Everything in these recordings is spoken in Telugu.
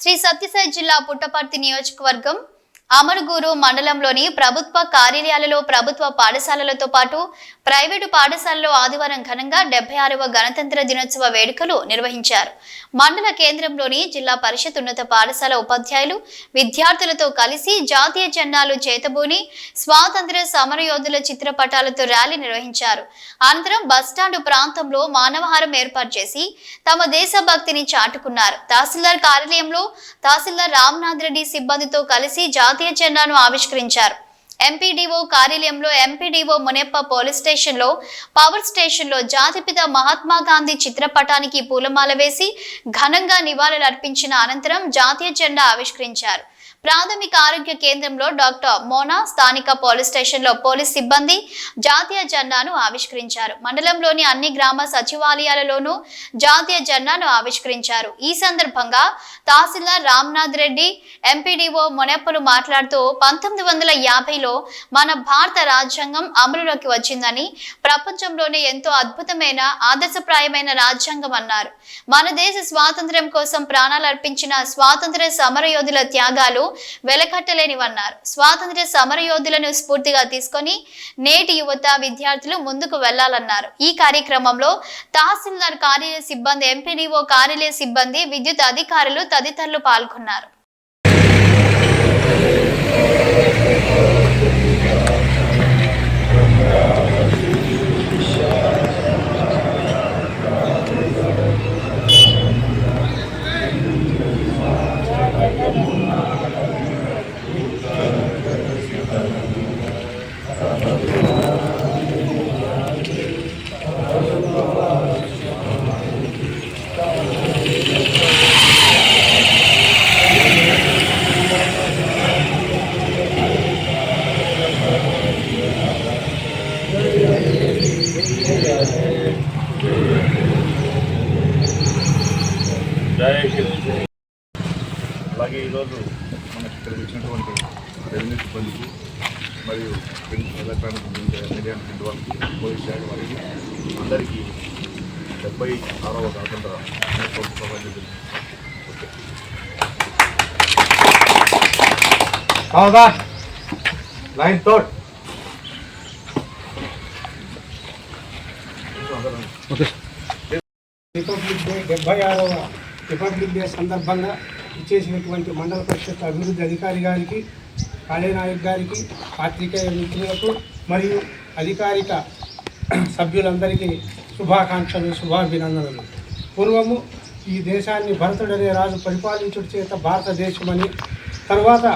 శ్రీ సత్యసాయి జిల్లా పుట్టపర్తి నియోజకవర్గం అమరగూరు మండలంలోని ప్రభుత్వ కార్యాలయాలలో ప్రభుత్వ పాఠశాలలతో పాటు ప్రైవేటు పాఠశాలలో ఆదివారం ఘనంగా 76వ గణతంత్ర దినోత్సవ వేడుకలు నిర్వహించారు. మండల కేంద్రంలోని జిల్లా పరిషత్ ఉన్నత పాఠశాల ఉపాధ్యాయులు విద్యార్థులతో కలిసి జాతీయ జెండాలు చేతబూని స్వాతంత్ర్య సమరయోధుల చిత్రపటాలతో ర్యాలీ నిర్వహించారు. అనంతరం బస్టాండ్ ప్రాంతంలో మానవహారం ఏర్పాటు చేసి తమ దేశభక్తిని చాటుకున్నారు. తహసీల్దార్ కార్యాలయంలో తహసీల్దార్ రామ్నాథ్ రెడ్డి సిబ్బందితో కలిసి జాతీయ జెండాను ఆవిష్కరించారు. ఎంపీడీఓ కార్యాలయంలో ఎంపీడీఓ మునెప్ప పోలీస్ స్టేషన్లో పవర్ స్టేషన్లో జాతిపిత మహాత్మా గాంధీ చిత్రపటానికి పూలమాల వేసి ఘనంగా నివాళులు అర్పించిన అనంతరం జాతీయ జెండా ఆవిష్కరించారు. ప్రాథమిక ఆరోగ్య కేంద్రంలో డాక్టర్ మోనా స్థానిక పోలీస్ స్టేషన్లో పోలీస్ సిబ్బంది జాతీయ జెండాను ఆవిష్కరించారు. మండలంలోని అన్ని గ్రామ సచివాలయాలలోనూ జాతీయ జెండాను ఆవిష్కరించారు. ఈ సందర్భంగా తహసీల్దార్ రామ్నాథ్ రెడ్డి ఎంపీడీఓ మునెప్పలు మాట్లాడుతూ 1950లో మన భారత రాజ్యాంగం అమలులోకి వచ్చిందని, ప్రపంచంలోనే ఎంతో అద్భుతమైన ఆదర్శప్రాయమైన రాజ్యాంగం అన్నారు. మన దేశ స్వాతంత్ర్యం కోసం ప్రాణాలు అర్పించిన స్వాతంత్ర్య సమరయోధుల త్యాగాలు వెలకట్టలేనివన్నారు. స్వాతంత్ర్య సమరయోధులను స్ఫూర్తిగా తీసుకొని నేటి యువత విద్యార్థులు ముందుకు వెళ్లాలన్నారు. ఈ కార్యక్రమంలో తహసీల్దార్ కార్యాలయ సిబ్బంది, ఎంపీడీఓ కార్యాలయ సిబ్బంది, విద్యుత్ అధికారులు తదితరులు పాల్గొన్నారు. అలాగే ఈరోజు మనకి ఇక్కడ వచ్చినటువంటి రెవెన్యూ సిబ్బందికి మరియు ఎలక్ట్రానిక్ మీడియా వాళ్ళకి, పోలీస్ శాఖ వారికి అందరికీ 76వ గణతంత్ర లైన్ తోడ్ రిపబ్లిక్ డే 76వ రిపబ్లిక్ డే సందర్భంగా ఇచ్చేసినటువంటి మండల పరిషత్ అభివృద్ధి అధికారి గారికి, కాళే నాయక్ గారికి, పాత్రికేయ మిత్రులకు మరియు అధికారిక సభ్యులందరికీ శుభాకాంక్షలు, శుభాభినందనలు. పూర్వము ఈ దేశాన్ని భరతుడనే రాజు పరిపాలించుట చేత భారతదేశమని, తరువాత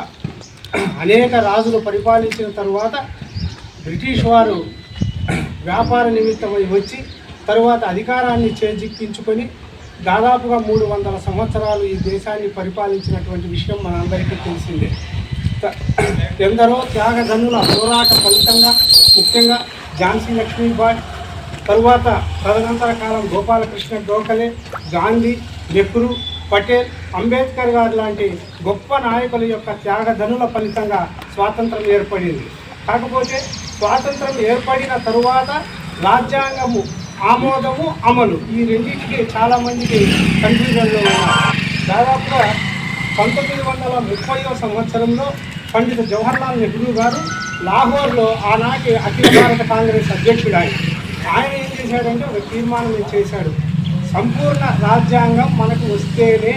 అనేక రాజులు పరిపాలించిన తరువాత బ్రిటిష్ వారు వ్యాపార నిమిత్తమై వచ్చి తరువాత అధికారాన్ని చేజిక్కించుకొని దాదాపుగా 300 సంవత్సరాలు ఈ దేశాన్ని పరిపాలించినటువంటి విషయం మనందరికీ తెలిసిందే. ఎందరో త్యాగధనుల పోరాట ఫలితంగా, ముఖ్యంగా ఝాన్సీ లక్ష్మీబాయి, తరువాత తదనంతర కాలం గోపాలకృష్ణ గోఖలే, గాంధీ, నెహ్రూ, పటేల్, అంబేద్కర్ గారు లాంటి గొప్ప నాయకుల యొక్క త్యాగధనుల ఫలితంగా స్వాతంత్రం ఏర్పడింది. కాకపోతే స్వాతంత్రం ఏర్పడిన తరువాత రాజ్యాంగము ఆమోదము, అమలు, ఈ రెండింటికి చాలామందికి కన్ఫ్యూజన్లో ఉన్నారు. దాదాపుగా 1930వ సంవత్సరంలో పండిత జవహర్లాల్ నెహ్రూ గారు లాహోర్లో ఆనాటి అఖిల భారత కాంగ్రెస్ అధ్యక్షుడు ఆయన ఏం చేశాడంటే ఒక తీర్మానం చేశాడు. సంపూర్ణ రాజ్యాంగం మనకు వస్తేనే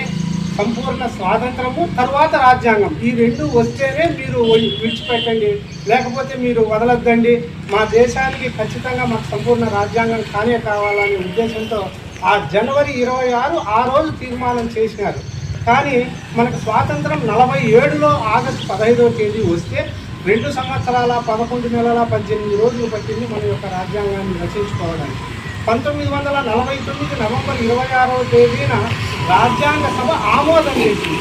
సంపూర్ణ స్వాతంత్రము, తర్వాత రాజ్యాంగం, ఈ రెండు వస్తేనే మీరు విడిచిపెట్టండి, లేకపోతే మీరు వదలొద్దండి, మా దేశానికి ఖచ్చితంగా మాకు సంపూర్ణ రాజ్యాంగం కానే కావాలనే ఉద్దేశంతో ఆ జనవరి 26 ఆ రోజు తీర్మానం చేసినారు. కానీ మనకు స్వాతంత్రం 47లో ఆగస్టు 15వ తేదీ వస్తే 2 సంవత్సరాల 11 నెలల 18 రోజులు పట్టింది మన యొక్క రాజ్యాంగాన్ని రచించుకోవడానికి. 1949 నవంబర్ 26వ తేదీన రాజ్యాంగ సభ ఆమోదం చేసింది.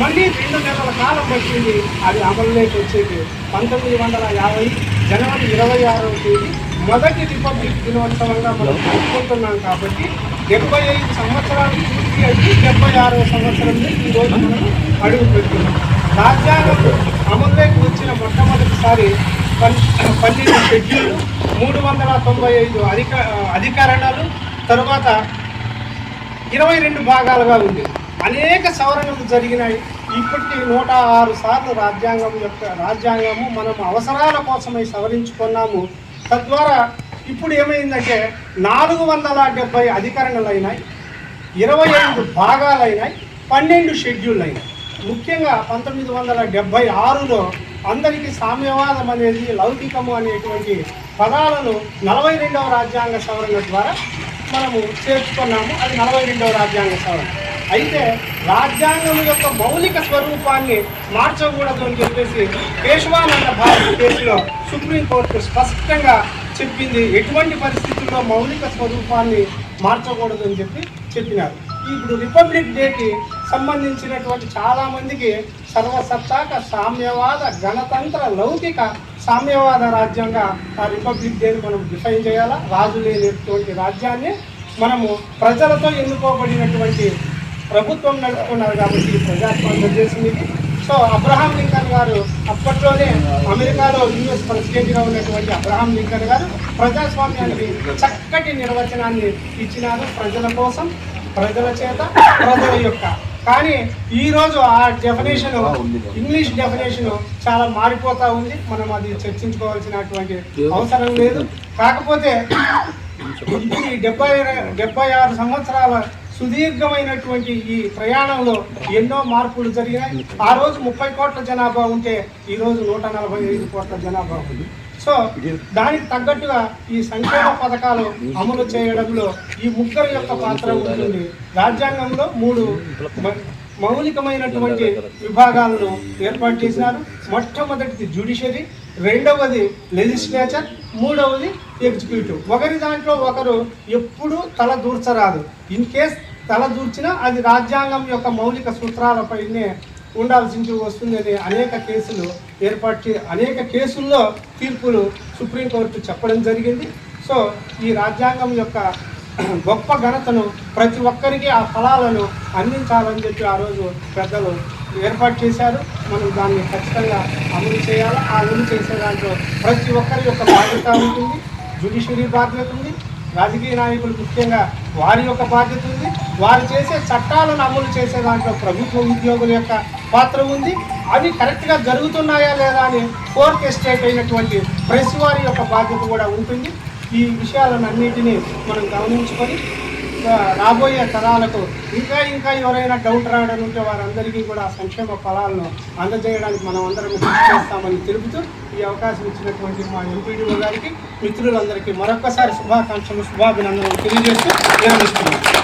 మళ్ళీ 2 నెలల కాలం పట్టింది అది అమలులోకి వచ్చేది. 1950 జనవరి 26వ తేదీ మొదటి రిపబ్లిక్ దినోత్సవంగా మనం జరుపుకుంటున్నాం. కాబట్టి 75 సంవత్సరాలు పూర్తి అయ్యి 76వ సంవత్సరంలో ఈరోజు మనం అడుగు పెడుతున్నాం. రాజ్యాంగం అమలులోకి వచ్చిన మొట్టమొదటిసారి 12 షెడ్యూళ్ళు, 395 అధికరణలు, తరువాత 22 భాగాలుగా ఉంది. అనేక సవరణలు జరిగినాయి. ఇప్పటికీ 106 సార్లు రాజ్యాంగము మనం అవసరాల కోసమై సవరించుకున్నాము. తద్వారా ఇప్పుడు ఏమైందంటే 470 అధికరణలు అయినాయి, 25 భాగాలైనాయి, 12 షెడ్యూల్ అయినాయి. ముఖ్యంగా 1976లో అందరికీ సామ్యవాదం అనేది, లౌకికము అనేటువంటి పదాలను 42వ రాజ్యాంగ సవరణ ద్వారా మనము చేర్చుకున్నాము. అది 42వ రాజ్యాంగ సవరణ. అయితే రాజ్యాంగం యొక్క మౌలిక స్వరూపాన్ని మార్చకూడదు అని చెప్పేసి కేశవానంద భారతి కేసులో సుప్రీంకోర్టు స్పష్టంగా చెప్పింది. ఎటువంటి పరిస్థితుల్లో మౌలిక స్వరూపాన్ని మార్చకూడదు అని చెప్పినారు. ఇప్పుడు రిపబ్లిక్ డేకి సంబంధించినటువంటి చాలామందికి సర్వసత్తాక సామ్యవాద గణతంత్ర లౌకిక సామ్యవాద రాజ్యంగా ఆ రిపబ్లిక్ డేని మనం డిఫైన్ చేయాలా. రాజు లేనటువంటి రాజ్యాన్ని మనము ప్రజలతో ఎన్నుకోబడినటువంటి ప్రభుత్వం నడుపుతున్నారు కాబట్టి ప్రజాస్వామ్య దేశం ఇది. సో అబ్రహాం లింకన్ గారు అప్పట్లోనే అమెరికాలో యుఎస్ ప్రెసిడెంట్గా ఉన్నటువంటి అబ్రహాం లింకన్ గారు ప్రజాస్వామ్యానికి చక్కటి నిర్వచనాన్ని ఇచ్చినారు. ప్రజల కోసం, ప్రజల చేత, ప్రజల యొక్క. కానీ ఈరోజు ఆ డెఫినేషన్, ఇంగ్లీష్ డెఫినేషన్ చాలా మారిపోతూ ఉంది. మనం అది చర్చించుకోవాల్సినటువంటి అవసరం లేదు. కాకపోతే ఈ 76 సంవత్సరాల సుదీర్ఘమైనటువంటి ఈ ప్రయాణంలో ఎన్నో మార్పులు జరిగినాయి. ఆ రోజు 30 కోట్ల జనాభా ఉంటే ఈరోజు 145 కోట్ల జనాభా ఉంది. సో దానికి తగ్గట్టుగా ఈ సంక్షేమ పథకాలు అమలు చేయడంలో ఈ ముగ్గురు యొక్క పాత్ర ఉంటుంది. రాజ్యాంగంలో 3 మౌలికమైనటువంటి విభాగాలను ఏర్పాటు చేసినారు. మొట్టమొదటిది జ్యుడిషియరీ, రెండవది లెజిస్లేచర్, మూడవది ఎగ్జిక్యూటివ్. ఒకరి దాంట్లో ఒకరు ఎప్పుడూ తల దూర్చరాదు. ఇన్ కేస్ తల దూర్చినా అది రాజ్యాంగం యొక్క మౌలిక సూత్రాలపైనే ఉండాల్సి వస్తుందని అనేక కేసుల్లో తీర్పులు సుప్రీంకోర్టు చెప్పడం జరిగింది. సో ఈ రాజ్యాంగం యొక్క గొప్ప ఘనతను ప్రతి ఒక్కరికి ఆ ఫలాలను అందించాలని చెప్పి ఆ రోజు పెద్దలు ఏర్పాటు చేశారు. మనం దాన్ని ఖచ్చితంగా అమలు చేయాలి. ఆ అమలు చేసే దాంట్లో ప్రతి ఒక్కరి యొక్క బాధ్యత ఉంటుంది. జ్యుడిషియరీ బాధ్యత ఉంది, రాజకీయ నాయకులు ముఖ్యంగా వారి యొక్క బాధ్యత ఉంది, వారు చేసే చట్టాలను అమలు చేసే దాంట్లో ప్రభుత్వ ఉద్యోగుల యొక్క పాత్ర ఉంది. అవి కరెక్ట్గా జరుగుతున్నాయా లేదా అని ఫోర్త్ ఎస్టేట్ అయినటువంటి ప్రెస్ వారి యొక్క బాధ్యత కూడా ఉంటుంది. ఈ విషయాలను అన్నిటినీ మనం గమనించుకొని రాబోయే తరాలకు ఇంకా ఎవరైనా డౌట్ రావడం ఉంటే వారందరికీ కూడా సంక్షేమ ఫలాలను అందజేయడానికి మనం అందరం కృషి చేస్తామని తెలుపుతూ ఈ అవకాశం ఇచ్చినటువంటి మా ఎంపీడీఓ గారికి, మిత్రులందరికీ మరొక్కసారి శుభాకాంక్షలు, శుభాభినందనలు తెలియజేస్తూ విరమిస్తున్నాను.